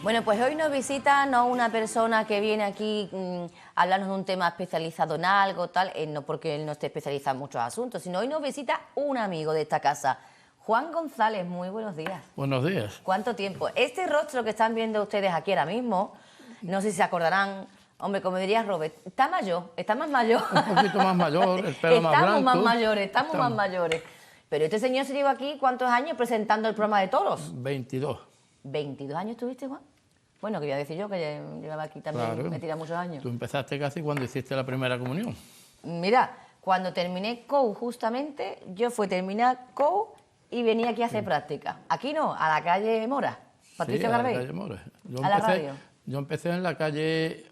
Bueno, pues hoy nos visita no una persona que viene aquí a hablarnos de un tema especializado en algo, tal, no porque él no esté especializado en muchos asuntos, sino hoy nos visita un amigo de esta casa, Juan González. Muy buenos días. Buenos días. ¿Cuánto tiempo? Este rostro que están viendo ustedes aquí ahora mismo, no sé si se acordarán, hombre, como diría Robert, está mayor, está más mayor. Un poquito más mayor, el pelo más blanco. Estamos más mayores. Pero este señor se lleva aquí, ¿cuántos años presentando el programa de toros? 22. ¿22 años tuviste, Juan? Bueno, que voy a decir yo, que llevaba aquí también, Claro. me tira muchos años. Tú empezaste casi cuando hiciste la primera comunión. Mira, cuando terminé COU, justamente, yo fui a terminar COU y venía aquí a hacer práctica. Aquí no, a la calle Mora, Patricio Sí, Garbey. a la calle Mora. A la radio. Yo empecé en la calle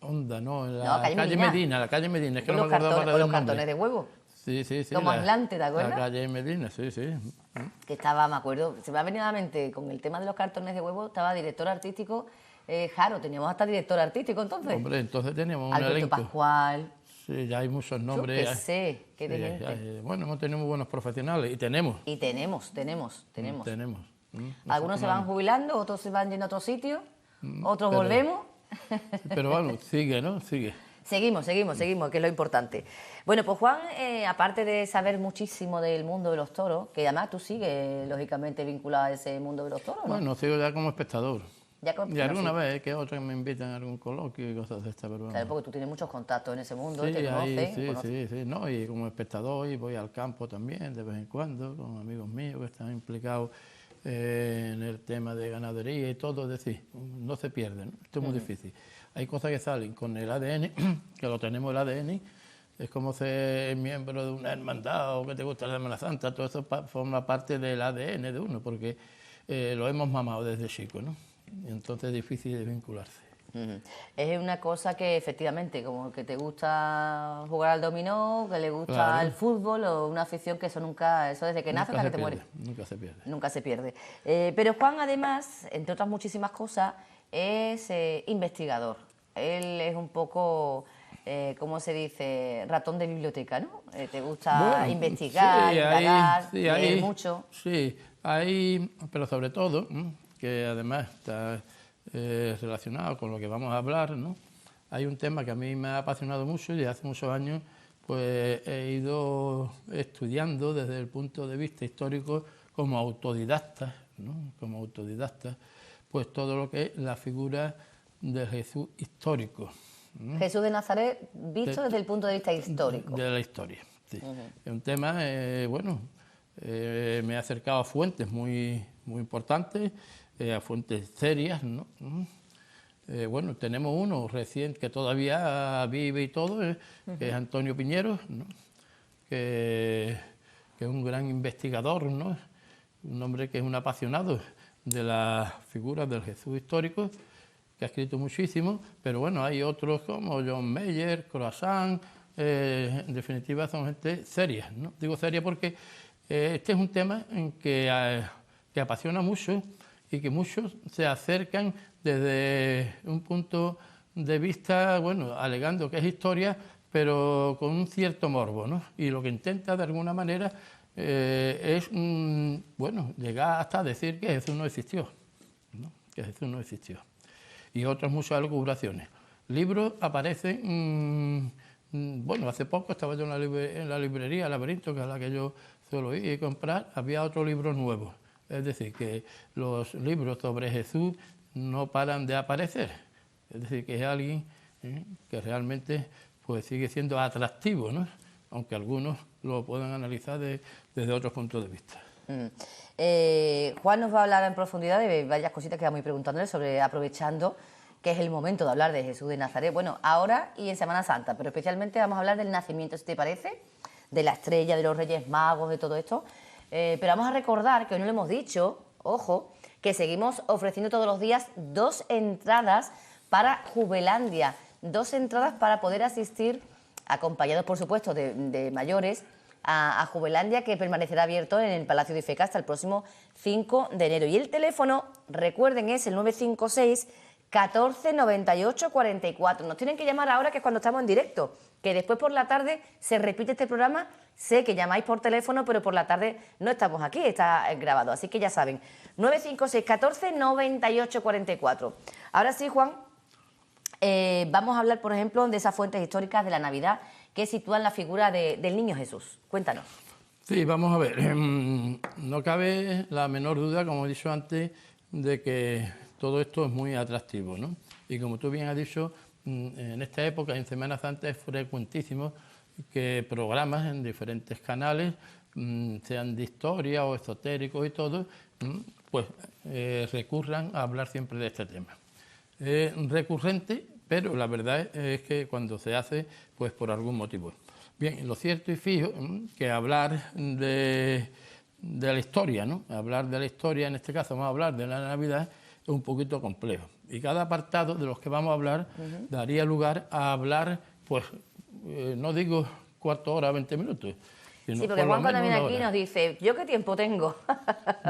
Honda, no, en No, la calle calle Medina. la calle Medina. Es que Con no los me acordaba cartones, ahora con del los nombre. cartones de huevo. Sí, sí, sí. Como aislante, ¿te acuerdas? La calle Medina, sí, sí. Que estaba, me acuerdo, se me ha venido a la mente con el tema de los cartones de huevo, estaba director artístico Jaro, teníamos hasta director artístico entonces. Hombre, entonces teníamos un Alberto elenco. Pascual. Sí, ya hay muchos Yo nombres. qué sé, qué de Sí, gente. bueno, hemos tenido muy buenos profesionales y tenemos. Y tenemos. Tenemos. Algunos se van jubilando, otros se van yendo a otro sitio, otros pero- volvemos. Pero bueno, sigue, ¿no? Sigue. Seguimos, que es lo importante. Bueno, pues Juan, aparte de saber muchísimo del mundo de los toros, que además tú sigues lógicamente vinculado a ese mundo de los toros, ¿no? Bueno, sigo ya como espectador. Ya con- Y no, alguna sí. vez que otra me invitan a algún coloquio y cosas de esta, pero bueno. Claro, porque tú tienes muchos contactos en ese mundo, Sí, te ahí, conoces. sí, no, y como espectador y voy al campo también de vez en cuando con amigos míos que están implicados en el tema de ganadería y todo, es decir, no se pierde, ¿no? Esto es muy difícil. Hay cosas que salen con el ADN, que lo tenemos el ADN, es como ser miembro de una hermandad o que te gusta la Semana Santa, todo eso forma parte del ADN de uno, porque lo hemos mamado desde chico, ¿no? Y entonces es difícil de vincularse. Ujú. Es una cosa que efectivamente, como que te gusta jugar al dominó, que le gusta Claro. el fútbol o una afición que eso nunca, eso desde que nace hasta que te mueres. Nunca se pierde. Nunca se pierde. Pero Juan, además, entre otras muchísimas cosas, es investigador. Él es un poco, ¿cómo se dice?, ratón de biblioteca, ¿no? Te gusta Bueno, investigar, sí, indagar, sí, leer mucho. Sí, pero sobre todo, que además está relacionado con lo que vamos a hablar, ¿no? Hay un tema que a mí me ha apasionado mucho y desde hace muchos años pues he ido estudiando desde el punto de vista histórico como autodidacta, ¿no? Como autodidacta, pues todo lo que es la figura del Jesús histórico. ¿no? Jesús de Nazaret, visto desde el punto de vista histórico. De la historia, sí. Es un tema, bueno, me he acercado a fuentes muy importantes, a fuentes serias, ¿no? Bueno, tenemos uno recién que todavía vive y todo, que es Antonio Piñero, ¿no? que es un gran investigador, ¿no? Un hombre que es un apasionado de las figuras del Jesús histórico, que ha escrito muchísimo, pero bueno, hay otros como John Meyer, Croissant, en definitiva son gente seria, ¿no? Digo seria porque este es un tema en que apasiona mucho y que muchos se acercan desde un punto de vista, bueno, alegando que es historia, pero con un cierto morbo, ¿no? Y lo que intenta de alguna manera es, bueno, llegar hasta decir que Jesús no existió, ¿no? Que Jesús no existió. Y otras muchas elucubraciones. Libros aparecen, bueno, hace poco estaba yo en la librería Laberinto, que es la que yo suelo ir y comprar, había otro libro nuevo. Es decir, que los libros sobre Jesús no paran de aparecer. Es decir, que es alguien que realmente pues, sigue siendo atractivo, ¿no? Aunque algunos lo puedan analizar desde otros puntos de vista. Juan nos va a hablar en profundidad de varias cositas que vamos a ir preguntándole sobre, aprovechando que es el momento de hablar de Jesús de Nazaret, bueno, ahora y en Semana Santa, pero especialmente vamos a hablar del nacimiento, si te parece, de la estrella, de los Reyes Magos, de todo esto, pero vamos a recordar, que hoy no lo hemos dicho, ojo, que seguimos ofreciendo todos los días 2 entradas para Jubelandia, 2 entradas para poder asistir, acompañados por supuesto de mayores, a Jubelandia, que permanecerá abierto en el Palacio de Ifeca hasta el próximo 5 de enero. Y el teléfono, recuerden, es el 956 14 98 44. Nos tienen que llamar ahora, que es cuando estamos en directo, que después por la tarde se repite este programa. Sé que llamáis por teléfono, pero por la tarde no estamos aquí, está grabado, así que ya saben, 956 14 98 44. Ahora sí, Juan, vamos a hablar, por ejemplo, de esas fuentes históricas de la Navidad que sitúan la figura del Niño Jesús. Cuéntanos. Sí, vamos a ver. No cabe la menor duda, como he dicho antes, de que todo esto es muy atractivo, ¿no? Y como tú bien has dicho, en esta época, en Semana Santa, es frecuentísimo que programas en diferentes canales, sean de historia o esotéricos y todo, pues recurran a hablar siempre de este tema. Es recurrente, pero la verdad es que cuando se hace, pues por algún motivo. Bien, lo cierto y fijo que hablar de la historia, ¿no? Hablar de la historia, en este caso vamos a hablar de la Navidad, es un poquito complejo. Y cada apartado de los que vamos a hablar daría lugar a hablar, pues, no digo cuarto hora, 20 minutos. Sí, porque Juan cuando viene aquí nos dice, ¿yo qué tiempo tengo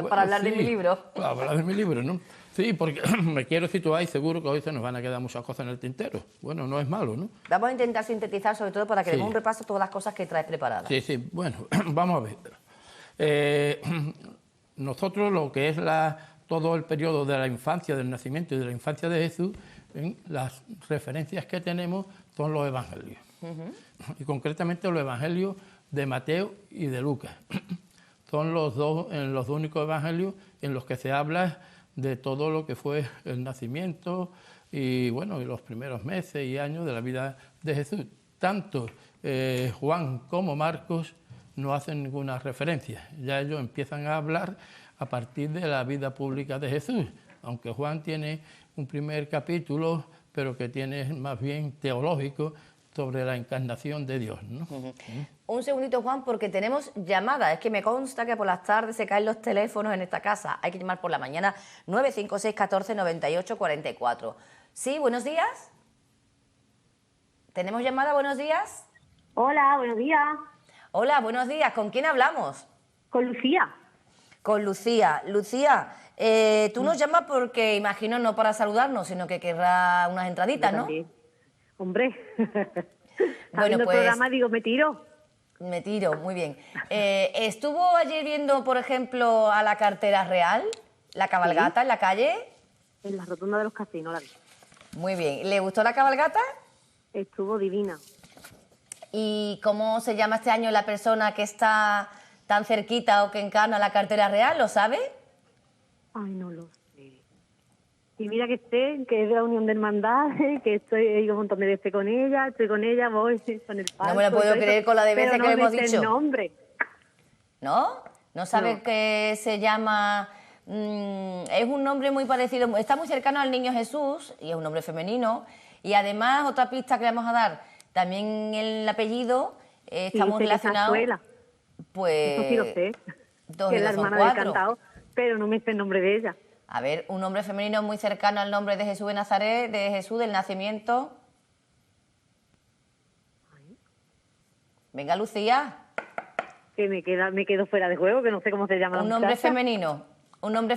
para hablar de mi libro? Para hablar de mi libro, ¿no? Sí, porque me quiero situar y seguro que hoy se nos van a quedar muchas cosas en el tintero. Bueno, no es malo, ¿no? Vamos a intentar sintetizar, sobre todo para que demos un repaso a todas las cosas que traes preparadas. Sí, sí, bueno, vamos a ver. Nosotros lo que es todo el periodo de la infancia, del nacimiento y de la infancia de Jesús, las referencias que tenemos son los evangelios. Y concretamente los evangelios de Mateo y de Lucas. Son los dos únicos evangelios en los que se habla de todo lo que fue el nacimiento y bueno, y los primeros meses y años de la vida de Jesús. Tanto Juan como Marcos no hacen ninguna referencia. Ya ellos empiezan a hablar a partir de la vida pública de Jesús, aunque Juan tiene un primer capítulo, pero que tiene más bien teológico sobre la encarnación de Dios, ¿no? Un segundito, Juan, porque tenemos llamada. Es que me consta que por las tardes se caen los teléfonos en esta casa. Hay que llamar por la mañana, 956 14 98 44. Sí, buenos días. ¿Tenemos llamada? Buenos días. Hola, buenos días. Hola, buenos días. ¿Con quién hablamos? Con Lucía. Con Lucía. Lucía, tú nos llamas porque, imagino, no para saludarnos, sino que querrá unas entraditas, ¿no? Hombre, bueno, pues... el programa, digo, me tiro. Me tiro, muy bien. ¿Estuvo ayer viendo, por ejemplo, a la cartera real, la cabalgata en la calle? En la rotonda de los casinos, la vi. Muy bien. ¿Le gustó la cabalgata? Estuvo divina. ¿Y cómo se llama este año la persona que está tan cerquita o que encarna la cartera real? ¿Lo sabe? Ay, no lo sé. Y mira que sé que es de la Unión de Hermandades, que he ido un montón de veces con ella, voy con el palco. No me lo puedo creer con la de veces que le hemos dicho. El nombre. ¿No? ¿No sabe que se llama...? Es un nombre muy parecido, está muy cercano al Niño Jesús, y es un nombre femenino. Y además, otra pista que le vamos a dar, también el apellido está muy relacionado. Pues... Eso sí lo sé, dos que y es la dos son hermana del cuatro. cantado, pero no me sé el nombre de ella. A ver, un nombre femenino muy cercano al nombre de Jesús de Nazaret, de Jesús del nacimiento. Venga, Lucía. Que me quedo fuera de juego, que no sé cómo se llama. Un nombre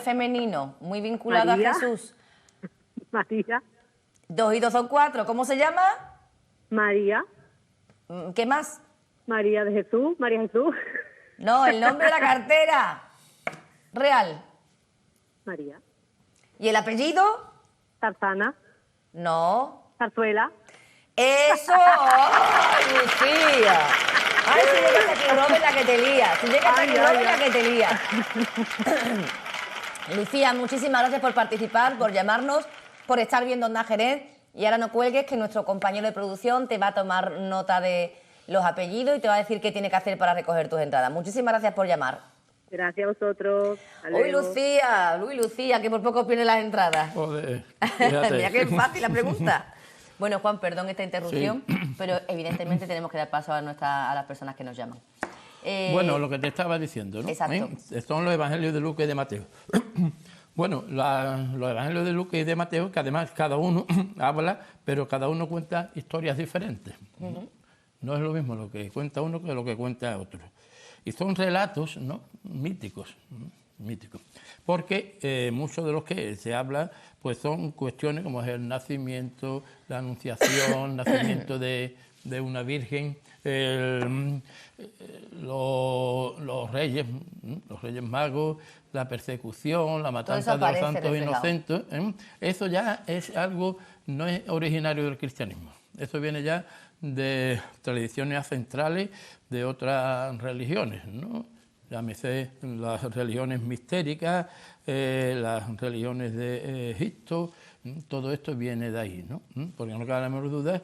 femenino, muy vinculado María. a Jesús. María. 2 y 2 son 4. ¿Cómo se llama? María. ¿Qué más? María de Jesús, María Jesús. No, el nombre de la cartera real. María. ¿Y el apellido? Tarzana. No. Zarzuela. ¡Eso! ¡Ay, Lucía! ¡Ay, si llegas aquí, Robert, la que te lía! Si llegas aquí, Robert, la que te lía. Lucía, muchísimas gracias por participar, por llamarnos, por estar viendo Onda Jerez. Y ahora no cuelgues, que nuestro compañero de producción te va a tomar nota de los apellidos y te va a decir qué tiene que hacer para recoger tus entradas. Muchísimas gracias por llamar. Gracias a vosotros. Uy, Lucía, que por poco pierde las entradas. Joder, Mira qué fácil la pregunta. Bueno, Juan, perdón esta interrupción, pero evidentemente tenemos que dar paso a las personas que nos llaman. Bueno, lo que te estaba diciendo, ¿no? Exacto. Son los evangelios de Lucas y de Mateo. Bueno, los evangelios de Lucas y de Mateo, que además cada uno habla, pero cada uno cuenta historias diferentes. No es lo mismo lo que cuenta uno que lo que cuenta otro. Y son relatos, ¿no?, míticos. míticos. Porque muchos de los que se habla pues son cuestiones como es el nacimiento, la anunciación, el nacimiento de una virgen, los reyes magos, la persecución, la matanza de los santos inocentes. Eso ya es algo, no es originario del cristianismo. Eso viene ya de tradiciones ancestrales de otras religiones, ¿no? Llámese las religiones mistéricas, las religiones de Egipto, todo esto viene de ahí, ¿no? Porque no cabe la menor duda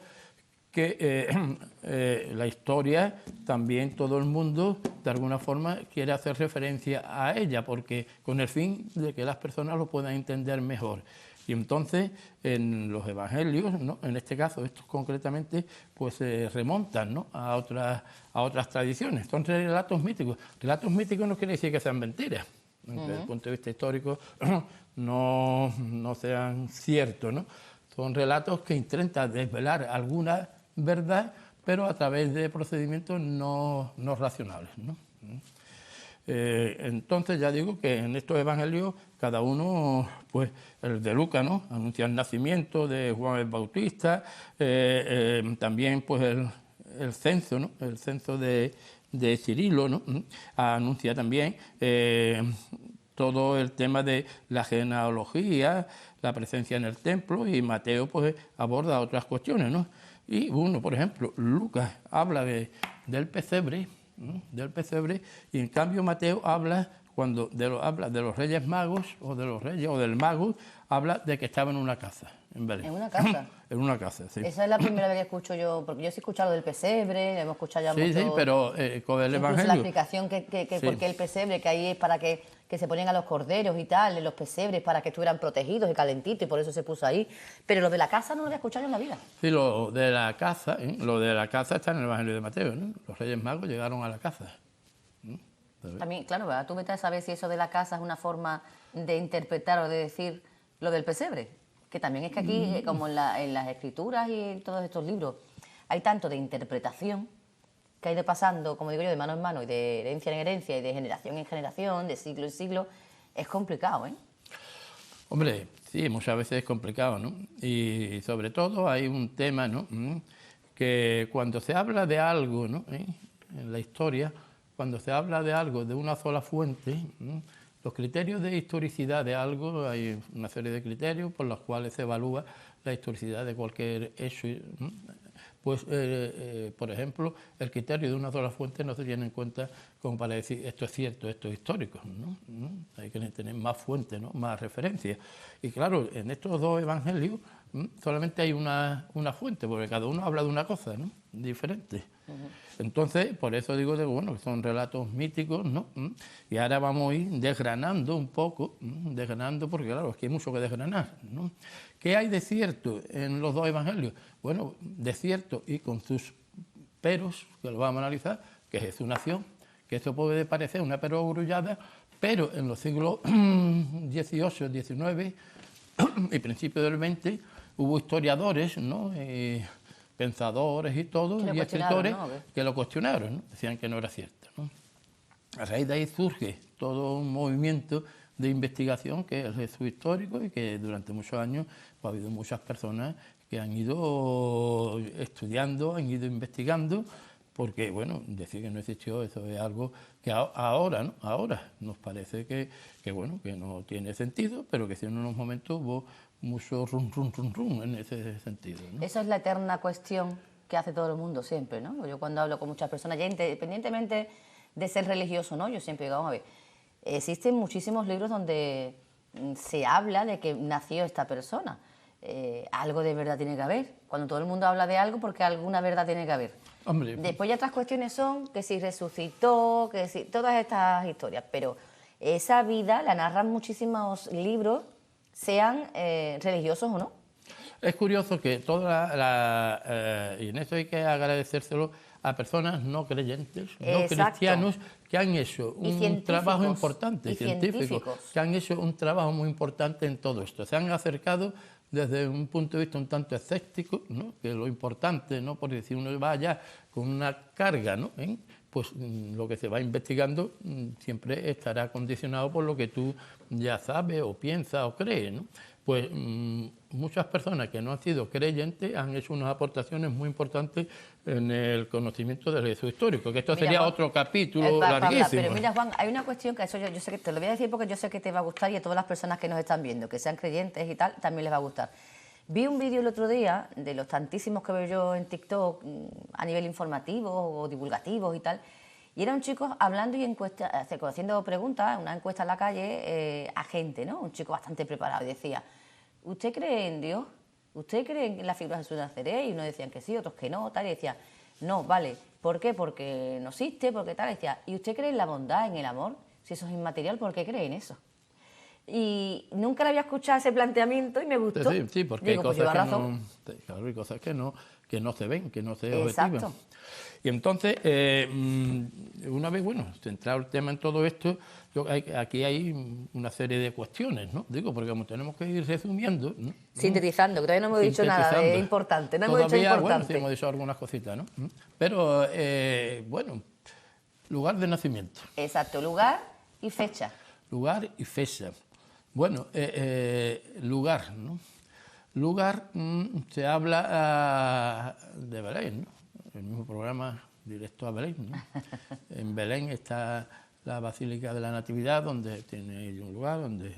que la historia también todo el mundo de alguna forma quiere hacer referencia a ella, porque con el fin de que las personas lo puedan entender mejor. Y entonces en los evangelios, ¿no?, en este caso estos concretamente, pues se remontan, ¿no?, a otras tradiciones. Son relatos míticos. Relatos míticos no quiere decir que sean mentiras. Desde el punto de vista histórico no sean ciertos, ¿no? Son relatos que intentan desvelar alguna verdad, pero a través de procedimientos no racionales, ¿no? Entonces ya digo que en estos evangelios cada uno, pues el de Lucas, ¿no?, anuncia el nacimiento de Juan el Bautista, también pues el censo, ¿no?, el censo de Cirilo, ¿no?, anuncia también todo el tema de la genealogía, la presencia en el templo, y Mateo pues aborda otras cuestiones, ¿no? Y uno, por ejemplo, Lucas habla del pesebre, ¿no?, del pesebre, y en cambio Mateo habla, habla de los reyes magos, o de los reyes, o del mago, habla de que estaba en una casa, en Belén. ¿En una casa? En una casa, sí. Esa es la primera vez que escucho yo, porque yo sí he escuchado lo del pesebre, hemos escuchado ya mucho... Sí, pero con el evangelio... la explicación que sí. por qué el pesebre, que ahí es para que se ponían a los corderos y tal, en los pesebres, para que estuvieran protegidos y calentitos, y por eso se puso ahí. Pero lo de la casa no lo había escuchado yo en la vida. Sí, lo de la casa está en el evangelio de Mateo, ¿no? Los reyes magos llegaron a la casa. También, claro, ¿verdad? Tú vete a saber si eso de la casa es una forma de interpretar o de decir lo del pesebre. Que también es que aquí, como en las escrituras y en todos estos libros, hay tanto de interpretación que ha ido pasando, como digo yo, de mano en mano y de herencia en herencia y de generación en generación, de siglo en siglo. Es complicado, ¿eh? Hombre, sí, muchas veces es complicado, ¿no? Y sobre todo hay un tema, ¿no?, que cuando se habla de algo, ¿no?, en la historia, cuando se habla de algo de una sola fuente, los criterios de historicidad de algo, hay una serie de criterios por los cuales se evalúa la historicidad de cualquier hecho. Pues, por ejemplo, el criterio de una sola fuente no se tiene en cuenta como para decir esto es cierto, esto es histórico, ¿no? Hay que tener más fuentes, ¿no?, más referencias. Y claro, en estos dos evangelios solamente hay una fuente, porque cada uno habla de una cosa, ¿no?, diferente. Entonces, por eso digo que bueno, son relatos míticos, ¿no? Y ahora vamos a ir desgranando un poco, desgranando, porque claro, es que hay mucho que desgranar, ¿no? ¿Qué hay de cierto en los dos evangelios? Bueno, de cierto y con sus peros, que lo vamos a analizar, que Jesús nació, que esto puede parecer una perogrullada, pero en los siglos XVIII, XIX y principios del XX hubo historiadores, ¿no?, pensadores y todo, y escritores, ¿no?, que lo cuestionaron, ¿no?, decían que no era cierto, ¿no? A raíz de ahí surge todo un movimiento de investigación que es el Jesús histórico, y que durante muchos años pues, ha habido muchas personas que han ido estudiando, han ido investigando, porque bueno, decir que no existió, eso es algo que ahora, ¿no?, ahora nos parece que bueno, que no tiene sentido, pero que sí en unos momentos hubo mucho rum en ese sentido, ¿no? Esa es la eterna cuestión que hace todo el mundo siempre, ¿no? Yo cuando hablo con muchas personas, ya independientemente de ser religioso, ¿no?, yo siempre digo, vamos a ver, existen muchísimos libros donde se habla de que nació esta persona. Algo de verdad tiene que haber. Cuando todo el mundo habla de algo, porque alguna verdad tiene que haber. Hombre, después ya otras cuestiones son que si resucitó, que si todas estas historias, pero esa vida la narran muchísimos libros, sean religiosos o no. Es curioso que y en eso hay que agradecérselo a personas no creyentes, no cristianos, que han hecho un trabajo importante, científicos, que han hecho un trabajo muy importante en todo esto. Se han acercado desde un punto de vista un tanto escéptico, ¿no?, que lo importante, ¿no?, por decir uno vaya con una carga, ¿no?, pues lo que se va investigando siempre estará condicionado por lo que tú ya sabes o piensas o crees, ¿no? Pues muchas personas que no han sido creyentes han hecho unas aportaciones muy importantes en el conocimiento del Jesús histórico, que esto Mira, sería Juan, otro capítulo para hablar, larguísimo. pero mira, Juan, hay una cuestión que eso yo sé que te lo voy a decir porque yo sé que te va a gustar y a todas las personas que nos están viendo, que sean creyentes y tal, también les va a gustar. Vi un vídeo el otro día, de los tantísimos que veo yo en TikTok a nivel informativo o divulgativos y tal, y era un chico hablando y haciendo preguntas, una encuesta en la calle a gente, ¿no? Un chico bastante preparado y decía, ¿usted cree en Dios? ¿Usted cree en la figura de Jesús de Nazaret? Y unos decían que sí, otros que no, tal, y decía, no, vale, ¿por qué? Porque no existe, porque tal, y decía, ¿y usted cree en la bondad, en el amor? Si eso es inmaterial, ¿por qué cree en eso? Y nunca le había escuchado ese planteamiento y me gustó. Sí, sí, porque digo, hay pues cosas, lleva que razón. no, claro, hay cosas que no se ven, que no se Exacto. objetivan. Y entonces, una vez, bueno, centrado el tema en todo esto, aquí hay una serie de cuestiones, ¿no? Digo, porque como tenemos que ir resumiendo, ¿no? Sintetizando, que todavía no hemos dicho nada de Sintetizando. importante, no hemos dicho Todavía, importante. bueno, sí hemos dicho algunas cositas, ¿no? Pero, bueno, lugar de nacimiento. Exacto, lugar y fecha. Lugar y fecha. Bueno, lugar, ¿no? Lugar, se habla de Belén, ¿no? El mismo programa directo a Belén, ¿no? En Belén está la Basílica de la Natividad, donde tiene un lugar donde,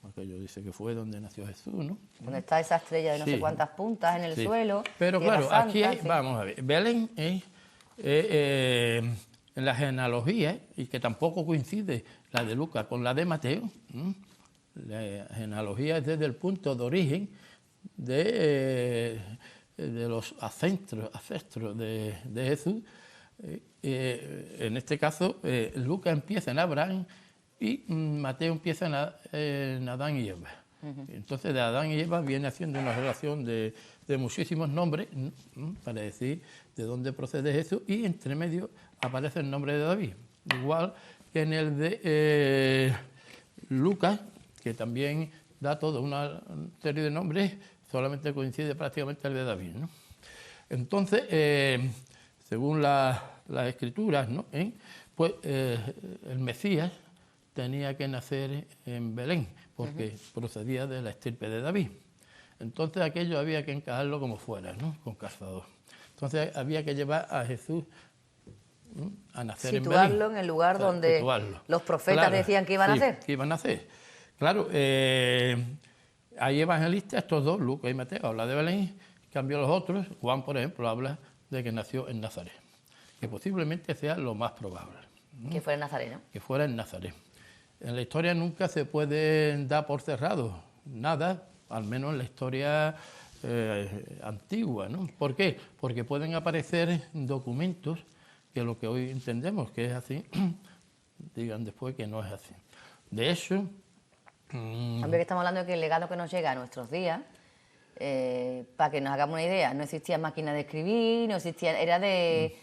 aquello dice que fue donde nació Jesús, ¿no? Donde está esa estrella de no Sí. sé cuántas puntas en el Sí. suelo. Pero Tierra claro, Santa, aquí en fin. vamos a ver, Belén es en la genealogía, y que tampoco coincide la de Lucas con la de Mateo. La genealogía es desde el punto de origen de los ancestros de Jesús. En este caso, Lucas empieza en Abraham y Mateo empieza en Adán y Eva. Entonces, de Adán y Eva viene haciendo una relación de muchísimos nombres para decir de dónde procede Jesús, y entre medio aparece el nombre de David, igual que en el de Lucas, que también da toda una serie de nombres, solamente coincide prácticamente el de David, ¿no? Entonces, según las escrituras, ¿no? Pues el Mesías tenía que nacer en Belén, porque procedía de la estirpe de David. Entonces aquello había que encajarlo como fuera, ¿no? Con calzador. Entonces había que llevar a Jesús a nacer en Belén. Situarlo en el lugar donde los profetas decían que iban a nacer. Que iban a nacer. Claro, hay evangelistas, estos dos, Lucas y Mateo, habla de Belén, en cambio los otros, Juan, por ejemplo, habla de que nació en Nazaret, que posiblemente sea lo más probable. Que fuera en Nazaret, ¿no? Que fuera en Nazaret. En la historia nunca se puede dar por cerrado nada, al menos en la historia antigua, ¿no? ¿Por qué? Porque pueden aparecer documentos que lo que hoy entendemos que es así, digan después que no es así. De hecho... También que estamos hablando de que el legado que nos llega a nuestros días, para que nos hagamos una idea, no existía máquina de escribir, no existía, era de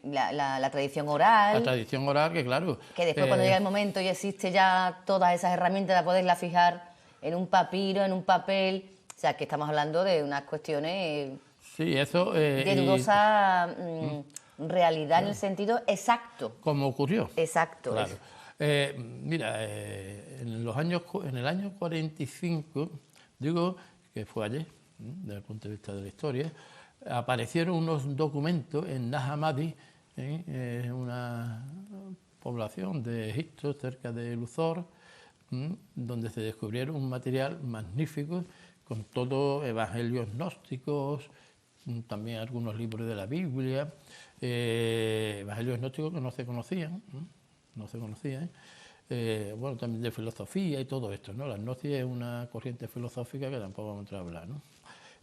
la tradición oral. La tradición oral, que claro... Que después cuando llega el momento y existe ya todas esas herramientas de poderla fijar en un papiro, en un papel, o sea, que estamos hablando de unas cuestiones sí, eso, de dudosa realidad en el sentido exacto. Como ocurrió. Exacto. Claro. Mira, en el año 45, digo que fue ayer, desde el punto de vista de la historia, aparecieron unos documentos en Nag Hammadi, una población de Egipto, cerca de Luxor, donde se descubrieron un material magnífico con todos evangelios gnósticos, también algunos libros de la Biblia, evangelios gnósticos que no se conocían. Bueno, también de filosofía y todo esto, ¿no? La gnosis es una corriente filosófica que tampoco vamos a entrar a hablar, ¿no?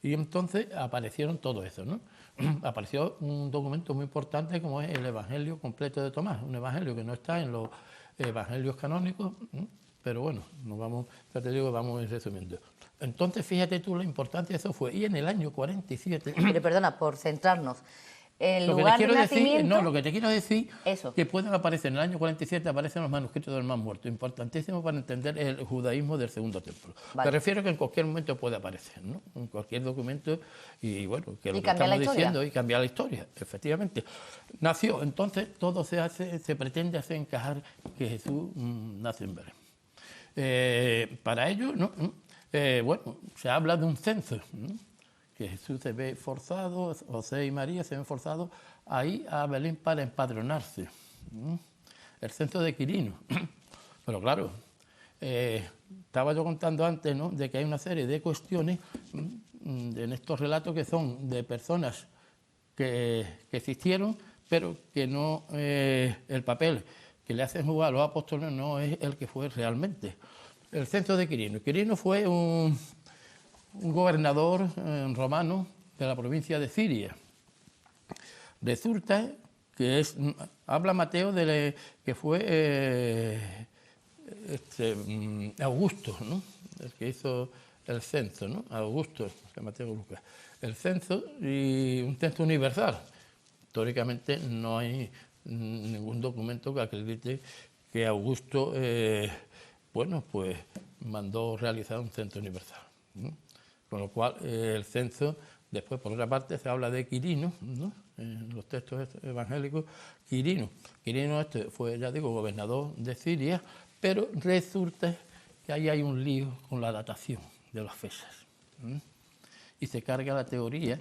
Y entonces aparecieron todo eso, ¿no? Apareció un documento muy importante como es el Evangelio completo de Tomás, un evangelio que no está en los evangelios canónicos, pero bueno, ya te digo, vamos a ir resumiendo. Entonces, fíjate tú la importancia de eso fue, y en el año 47... Pero perdona, por centrarnos, el Lo que te lugar quiero del decir, nacimiento... no, lo que te quiero decir, Eso. que pueden aparecer en el año 47, aparecen los manuscritos del Mar Muerto, importantísimo para entender el judaísmo del Segundo Templo. Vale. Me refiero que en cualquier momento puede aparecer, ¿no? En cualquier documento, y bueno, que ¿Y lo que cambiar la estamos historia? diciendo y cambiar la historia, efectivamente. Nació, entonces todo se pretende hacer encajar que Jesús nace en Belén. Para ello, ¿no? Bueno, se habla de un censo, ¿no? Que Jesús se ve forzado, José y María se ven forzados a ir a Belén para empadronarse. El censo de Quirino. Pero claro, estaba yo contando antes, ¿no?, de que hay una serie de cuestiones en estos relatos que son de personas que existieron, pero que no, el papel que le hacen jugar a los apóstoles no es el que fue realmente. El censo de Quirino. Quirino fue un gobernador romano de la provincia de Siria. Resulta que habla Mateo de que fue Augusto, ¿no?, el que hizo el censo, ¿no? Augusto, Mateo Lucas. El censo, y un censo universal. Históricamente no hay ningún documento que acredite que Augusto, bueno, pues mandó realizar un censo universal, ¿no? Con lo cual, el censo, después, por otra parte, se habla de Quirino, ¿no?, en los textos evangélicos. Quirino fue, ya digo, gobernador de Siria, pero resulta que ahí hay un lío con la datación de las fechas, ¿no? Y se carga la teoría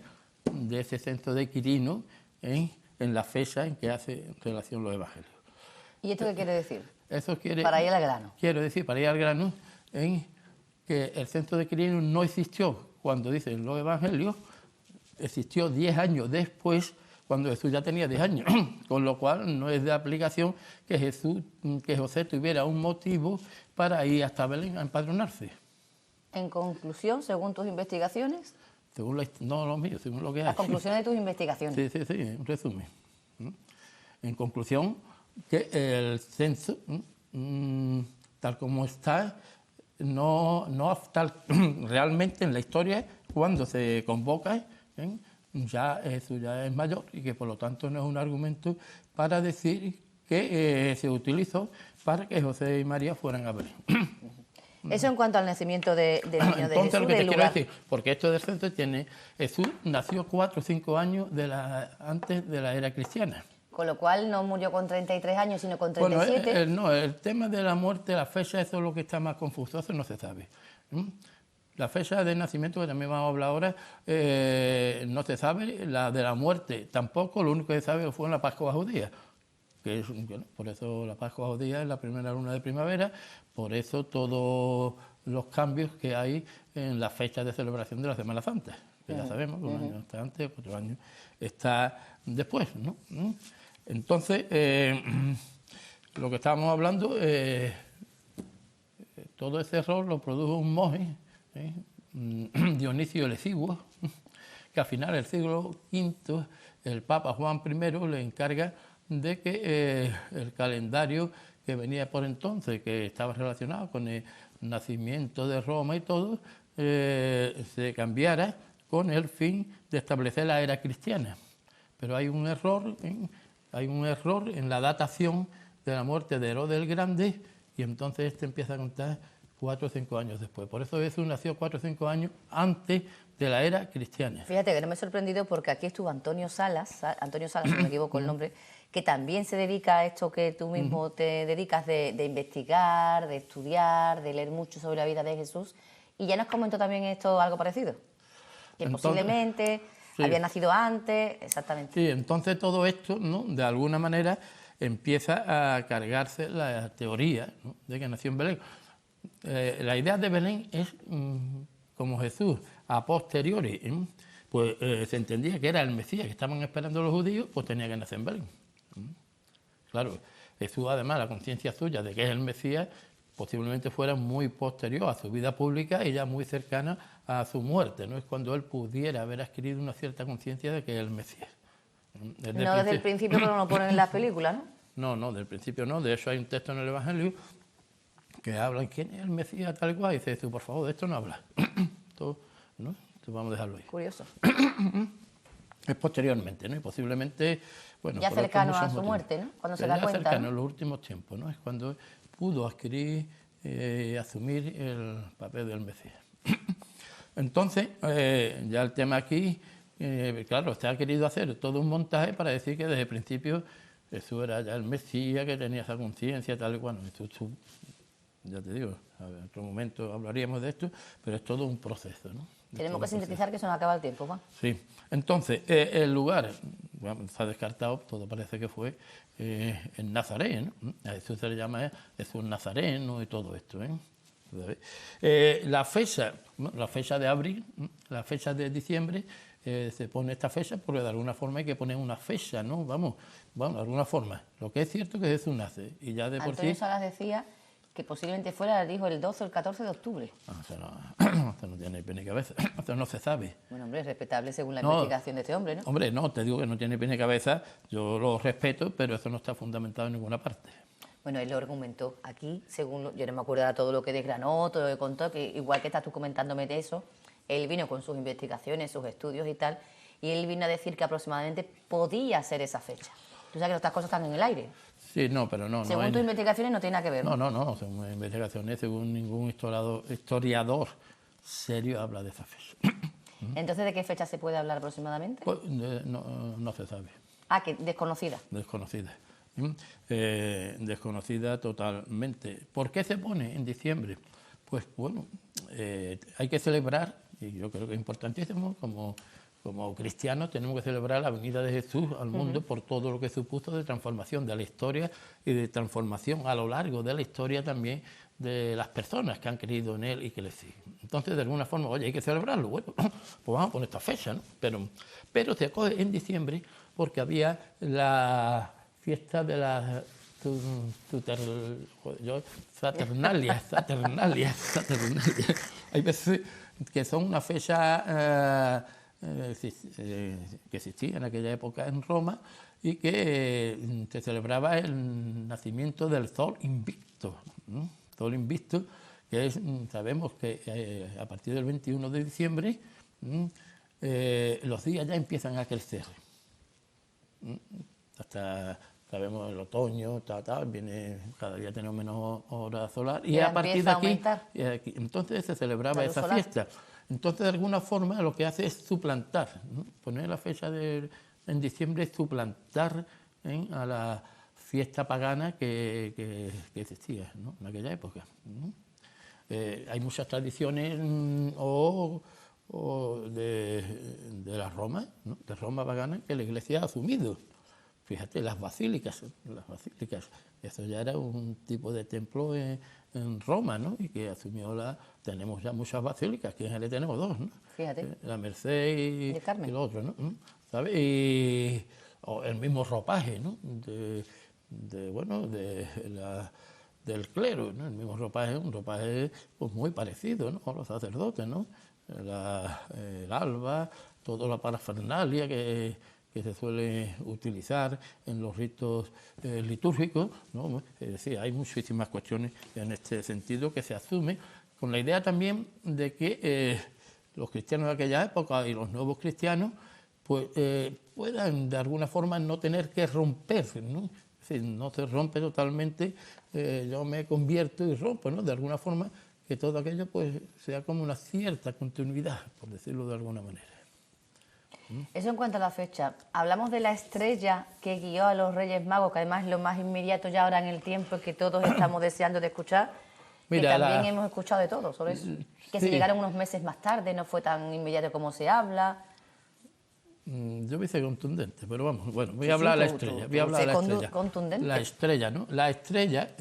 de ese censo de Quirino en la fecha en que hace relación los evangelios. ¿Y esto qué quiere decir? Eso quiere... Para ir al grano. Quiero decir, para ir al grano, en que el censo de Quirino no existió cuando dicen los evangelios, existió 10 años después, cuando Jesús ya tenía 10 años, con lo cual no es de aplicación que José tuviera un motivo para ir hasta Belén a empadronarse. En conclusión, según tus investigaciones... No lo mío, según lo que hay. Las conclusiones de tus investigaciones. Sí, en resumen. En conclusión, que el censo, tal como está, no tal, realmente en la historia, cuando se convoca, eso ya es mayor, y que por lo tanto no es un argumento para decir que se utilizó para que José y María fueran a Belén. Eso en cuanto al nacimiento del niño de Jesús. Entonces, lo que te quiero lugar. decir, porque esto del censo Jesús nació 4 o 5 años antes de la era cristiana. Con lo cual no murió con 33 años, sino con 37. Bueno, el tema de la muerte, la fecha, eso es lo que está más confuso, eso no se sabe. La fecha de nacimiento, que también vamos a hablar ahora, no se sabe. La de la muerte tampoco, lo único que se sabe fue en la Pascua judía. Que es, bueno, por eso la Pascua judía es la primera luna de primavera, por eso todos los cambios que hay en la fecha de celebración de la Semana Santa, que ya sabemos, un año está antes, 4 años está después, ¿no? Entonces, lo que estábamos hablando, todo ese error lo produjo un monje, Dionisio el Exiguo, que al final del siglo V, el Papa Juan I le encarga de que el calendario que venía por entonces, que estaba relacionado con el nacimiento de Roma y todo, se cambiara con el fin de establecer la era cristiana. Pero hay un error en la datación de la muerte de Herodes el Grande, y entonces empieza a contar 4 o 5 años después. Por eso Jesús nació 4 o 5 años antes de la era cristiana. Fíjate que no me he sorprendido porque aquí estuvo Antonio Salas, si no me equivoco el nombre, que también se dedica a esto que tú mismo te dedicas de investigar, de estudiar, de leer mucho sobre la vida de Jesús, y ya nos comentó también esto algo parecido, que Entonces, posiblemente sí, había nacido antes, exactamente. Sí, entonces todo esto, ¿no?, de alguna manera empieza a cargarse la teoría, ¿no?, de que nació en Belén. La idea de Belén es, como Jesús a posteriori, pues se entendía que era el Mesías que estaban esperando los judíos, pues tenía que nacer en Belén. Claro, Jesús, además, la conciencia suya de que es el Mesías, posiblemente fuera muy posterior a su vida pública y ya muy cercana a su muerte, ¿no? Es cuando él pudiera haber adquirido una cierta conciencia de que es el Mesías. No desde el principio, pero no lo ponen en las películas, ¿no? No, del principio no. De hecho, hay un texto en el Evangelio que habla de quién es el Mesías, tal cual, y dice, tú, por favor, de esto no habla. Esto, ¿no? Esto vamos a dejarlo ahí. Curioso. Es posteriormente, ¿no? Y posiblemente, bueno, Ya por cercano muchos a su motivos. muerte, ¿no? Cuando se Pero da ya cuenta, cercano, ¿no? en los últimos tiempos, ¿no? Es cuando pudo adquirir, asumir el papel del Mesías. Entonces, ya el tema aquí, claro, se ha querido hacer todo un montaje para decir que desde el principio Jesús era ya el Mesías, que tenía esa conciencia, tal y cual. Ya te digo, en otro momento hablaríamos de esto, pero es todo un proceso, ¿no? Tenemos que sintetizar que se nos acaba el tiempo, Juan. Sí, entonces el lugar, bueno, se ha descartado, todo parece que fue en Nazaret, ¿no? A Jesús se le llama Jesús Nazareno y todo esto, ¿eh? La fecha, ¿no? La fecha de abril, ¿no? La fecha de diciembre, se pone esta fecha porque de alguna forma hay que poner una fecha, ¿no? Vamos, de alguna forma. Lo que es cierto es que Jesús nace y ya de por Antonio sí... Salas decía que posiblemente fuera, dijo, el 12 o el 14 de octubre. Esto no tiene pie ni cabeza, esto no se sabe. Bueno, hombre, es respetable según la No, investigación de este hombre, ¿no? Hombre, no, te digo que no tiene pie ni cabeza, yo lo respeto, pero eso no está fundamentado en ninguna parte. Bueno, él lo argumentó aquí, según yo no me acuerdo de todo lo que desgranó, todo lo que contó, que igual que estás tú comentándome de eso, él vino con sus investigaciones, sus estudios y tal, y él vino a decir que aproximadamente podía ser esa fecha. Tú sabes que estas cosas están en el aire. Sí, no, pero no. Según no tus investigaciones no tiene nada que ver. no, según investigaciones, según ningún historiador serio habla de esa fecha. Entonces, ¿de qué fecha se puede hablar aproximadamente? Pues, no se sabe, Ah, que desconocida. desconocida. Desconocida totalmente. ¿Por qué se pone en diciembre? Pues bueno, hay que celebrar, y yo creo que es importantísimo, como cristianos tenemos que celebrar la venida de Jesús al mundo por todo lo que supuso de transformación de la historia y de transformación a lo largo de la historia también de las personas que han creído en Él y que le siguen. Entonces, de alguna forma, oye, hay que celebrarlo. Bueno, pues vamos a poner esta fecha, ¿no? Pero se acoge en diciembre porque había la fiesta de la Saturnalia. Hay veces que son una fecha que existía en aquella época en Roma y que se celebraba el nacimiento del Sol Invicto. Sol Invicto, que es, sabemos que a partir del 21 de diciembre los días ya empiezan a crecer. Hasta, sabemos, el otoño, viene, cada día tenemos menos horas solar y a partir de aquí, entonces se celebraba esa fiesta. Entonces, de alguna forma, lo que hace es suplantar, ¿no? Poner la fecha en diciembre es suplantar a la fiesta pagana que existía, ¿no? En aquella época, ¿no? Hay muchas tradiciones de la Roma, ¿no? De Roma pagana, que la Iglesia ha asumido. Fíjate, las basílicas, eso ya era un tipo de templo en Roma, ¿no? Y que asumió tenemos ya muchas basílicas, que en Jerez tenemos dos, ¿no? Fíjate. La Merced y el otro, ¿no? ¿Sabes? Y el mismo ropaje, ¿no? Del clero, ¿no? El mismo ropaje, un ropaje pues, muy parecido, ¿no? A los sacerdotes, ¿no? El alba, toda la parafernalia que se suele utilizar en los ritos litúrgicos, ¿no? Es decir, hay muchísimas cuestiones en este sentido que se asume, con la idea también de que los cristianos de aquella época y los nuevos cristianos pues, puedan de alguna forma no tener que romper, ¿no? Es decir, no se rompe totalmente, yo me convierto y rompo, ¿no? De alguna forma que todo aquello pues, sea como una cierta continuidad, por decirlo de alguna manera. Eso en cuanto a la fecha. Hablamos de la estrella que guió a los Reyes Magos, que además es lo más inmediato ya ahora en el tiempo y que todos estamos deseando de escuchar. Mira, que también hemos escuchado de todo sobre eso. Que sí. se llegaron unos meses más tarde, no fue tan inmediato como se habla. Yo voy a ser contundente, pero vamos, bueno, voy a hablar de la estrella. Voy a hablar de la estrella. Contundente. La estrella, ¿no? La estrella,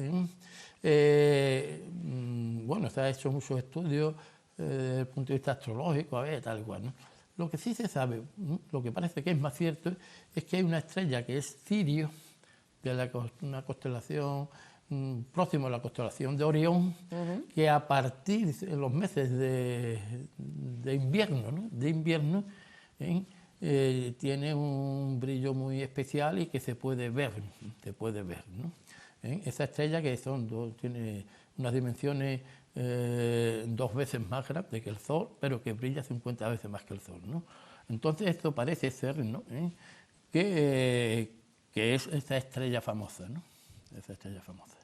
bueno, se ha hecho muchos estudios desde el punto de vista astrológico, a ver, tal y cual, ¿no? Lo que sí se sabe, lo que parece que es más cierto, es que hay una estrella que es Cirio, de una constelación próximo a la constelación de Orión, que a partir de los meses de invierno, ¿no? Tiene un brillo muy especial y que se puede ver, ¿no? Esa estrella que tiene unas dimensiones 2 veces más grande que el Sol, pero que brilla 50 veces más que el Sol, ¿no? Entonces esto parece ser, ¿no? Que es esta estrella famosa, ¿no? Esa estrella famosa.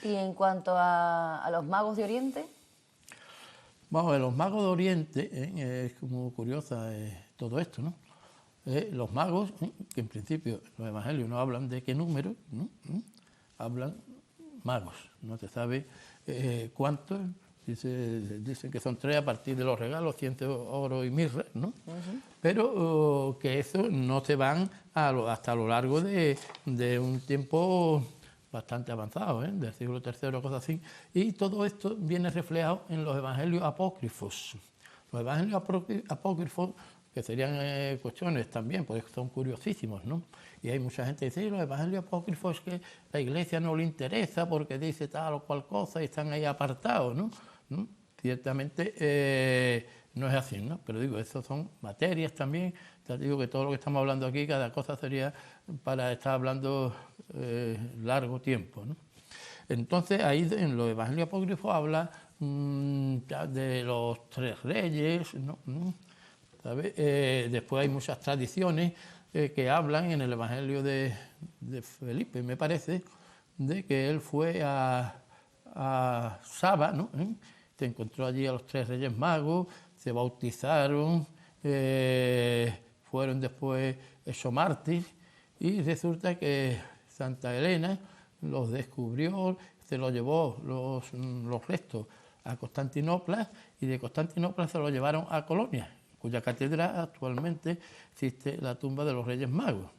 Y en cuanto a los magos de Oriente, Vamos a ver, los magos de Oriente, es como curiosa todo esto, ¿no? Los magos, que en principio los evangelios no hablan de qué número, ¿no? Hablan magos, no se sabe cuántos, dicen que son 3 a partir de los regalos, 100 oro y mirra, ¿no? Pero que eso no se van hasta lo largo de un tiempo bastante avanzado, del siglo III, cosas así, y todo esto viene reflejado en los evangelios apócrifos. Los evangelios apócrifos, que serían cuestiones también, porque son curiosísimos, ¿no? Y hay mucha gente que dice, los evangelios apócrifos es que la Iglesia no le interesa porque dice tal o cual cosa y están ahí apartados, ¿no? Ciertamente no es así, ¿no? Pero digo, eso son materias también. Ya digo que todo lo que estamos hablando aquí, cada cosa sería para estar hablando largo tiempo, ¿no? Entonces, ahí en los evangelios apócrifos habla de los 3 reyes, ¿no? ¿Sabes? Después hay muchas tradiciones que hablan en el evangelio de Felipe, me parece, de que él fue a Saba, ¿no? Se encontró allí a los 3 reyes magos, se bautizaron, fueron después hechos mártires, y resulta que Santa Elena los descubrió, se los llevó los restos a Constantinopla, y de Constantinopla se los llevaron a Colonia, cuya catedral actualmente existe la tumba de los Reyes Magos.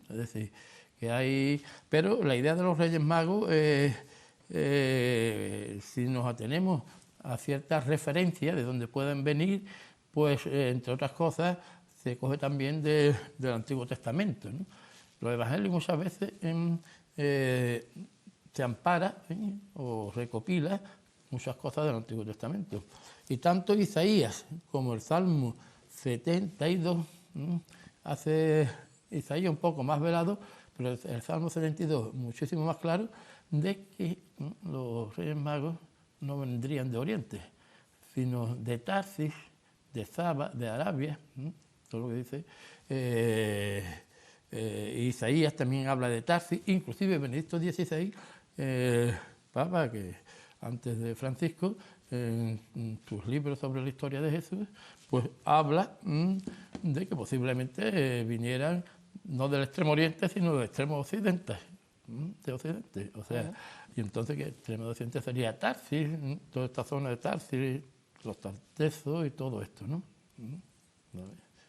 Es decir, que hay... Pero la idea de los Reyes Magos, si nos atenemos a ciertas referencias de dónde pueden venir, pues entre otras cosas se coge también del Antiguo Testamento, ¿no? Los evangelios muchas veces se ampara o recopila muchas cosas del Antiguo Testamento. Y tanto Isaías como el Salmo 72, hace Isaías un poco más velado, pero el Salmo 72 muchísimo más claro, de que los Reyes Magos no vendrían de Oriente, sino de Tarsis, de Saba, de Arabia, todo lo que dice. Isaías también habla de Tarsis, inclusive Benedicto XVI, Papa, que antes de Francisco, en sus libros sobre la historia de Jesús, pues habla de que posiblemente vinieran no del extremo oriente, sino del extremo occidente, de Occidente. O sea, y entonces que el extremo occidente sería Tarsis, toda esta zona de Tarsis, los Tartesos y todo esto, ¿no?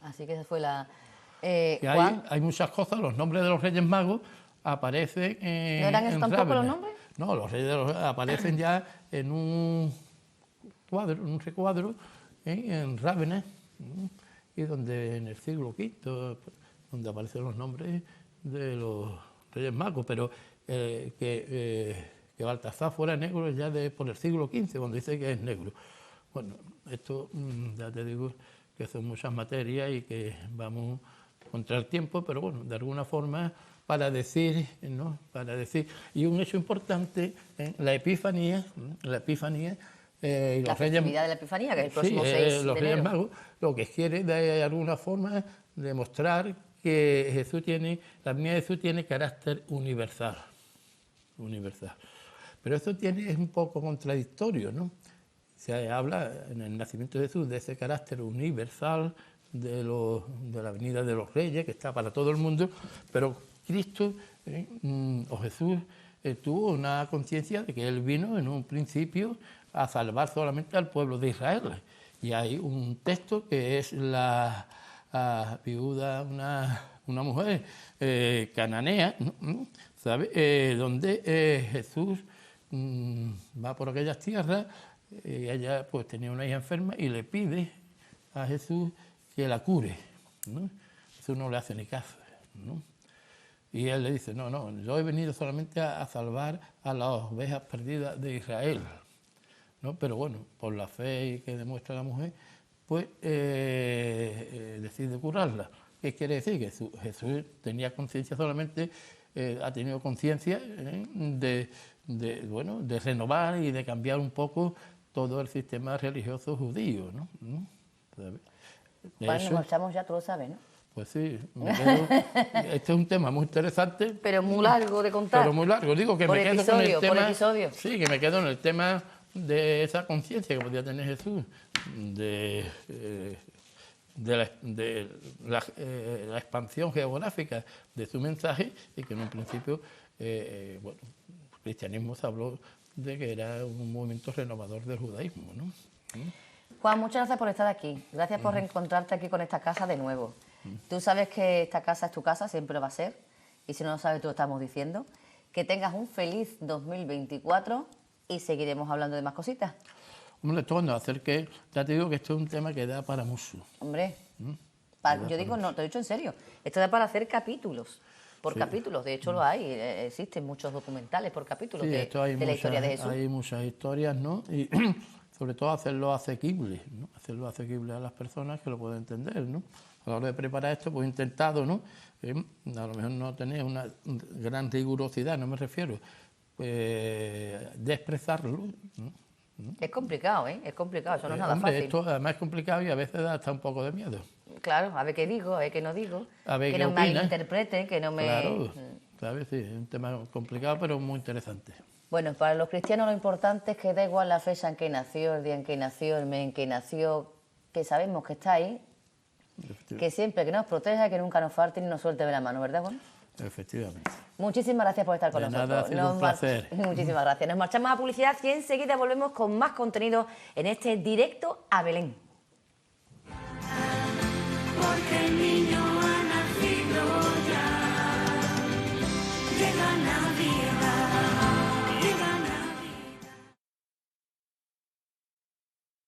así que esa fue la... Que Juan, hay muchas cosas, los nombres de los Reyes Magos aparecen en... ¿no eran esos tampoco Rávena. los nombres? No, los Reyes aparecen ya en un cuadro, un recuadro en Rávena, y donde en el siglo V, donde aparecen los nombres de los Reyes Magos, pero que Baltasar fuera negro ya por el siglo XV, cuando dice que es negro. Bueno, esto ya te digo que son muchas materias y que vamos contra el tiempo, pero bueno, de alguna forma para decir, ¿no? Para decir, y un hecho importante, la Epifanía, y La los festividad de la Epifanía, que es el próximo 6 los de Reyes enero. Magos, lo que quiere de alguna forma demostrar que Jesús la venida de Jesús tiene carácter universal. Pero esto es un poco contradictorio, ¿no? Se habla en el nacimiento de Jesús de ese carácter universal de la venida de los reyes, que está para todo el mundo, pero Cristo o Jesús tuvo una conciencia de que Él vino en un principio a salvar solamente al pueblo de Israel. Y hay un texto que es la viuda, una mujer cananea, ¿sabe? Donde Jesús va por aquellas tierras, ella pues tenía una hija enferma y le pide a Jesús que la cure, ¿no? Jesús no le hace ni caso, ¿no? Y él le dice, no, yo he venido solamente a salvar a las ovejas perdidas de Israel, ¿no? Pero bueno, por la fe que demuestra la mujer, pues decide curarla. ¿Qué quiere decir? Que Jesús tenía conciencia solamente, ha tenido conciencia bueno, de renovar y de cambiar un poco todo el sistema religioso judío, ¿no? ¿Sabes? Bueno, Eso, nos marchamos ya, tú lo sabes, ¿no? pues sí, este es un tema muy interesante. Pero muy largo de contar. Pero muy largo, digo que Por me quedo con episodio, el por tema. episodio. Sí, que me quedo en el tema de esa conciencia que podía tener Jesús, de la expansión geográfica de su mensaje, y que en un principio, bueno, el cristianismo se habló de que era un movimiento renovador del judaísmo, ¿no? Juan, muchas gracias por estar aquí. Gracias por reencontrarte aquí con esta casa de nuevo. Tú sabes que esta casa es tu casa, siempre lo va a ser. Y si no lo sabes, tú lo estamos diciendo. Que tengas un feliz 2024 y seguiremos hablando de más cositas. Hombre, todo hacer que, ya te digo que esto es un tema que da para mucho. Hombre, yo digo, no, te lo he dicho en serio. Esto da para hacer capítulos. Por capítulos, de hecho lo hay. Existen muchos documentales por capítulos Sí, esto hay de la historia de Jesús. Hay muchas historias, ¿no? Y sobre todo hacerlo asequible, ¿no? Hacerlo asequible a las personas que lo puedan entender, ¿no? A la hora de preparar esto, pues he intentado, ¿no? A lo mejor no tener una gran rigurosidad, no me refiero, pues, de expresarlo, ¿no? Es complicado, ¿eh? Es complicado, eso no es nada Hombre, fácil. esto además es complicado y a veces da hasta un poco de miedo. Claro, a ver qué digo, a ver qué no digo. A ver que qué no me opinas. malinterprete, que no me... Claro, ¿sabes? Sí, es un tema complicado pero muy interesante. Bueno, para los cristianos lo importante es que da igual la fecha en que nació, el día en que nació, el mes en que nació, que sabemos que está ahí, que siempre que nos proteja, que nunca nos falte ni nos suelte de la mano, ¿verdad, Juan? Efectivamente. Muchísimas gracias por estar con De nosotros. nada, ha sido un placer. Muchísimas gracias. Nos marchamos a publicidad y enseguida volvemos con más contenido en este directo a Belén. Porque el niño ha nacido ya, llega Navidad.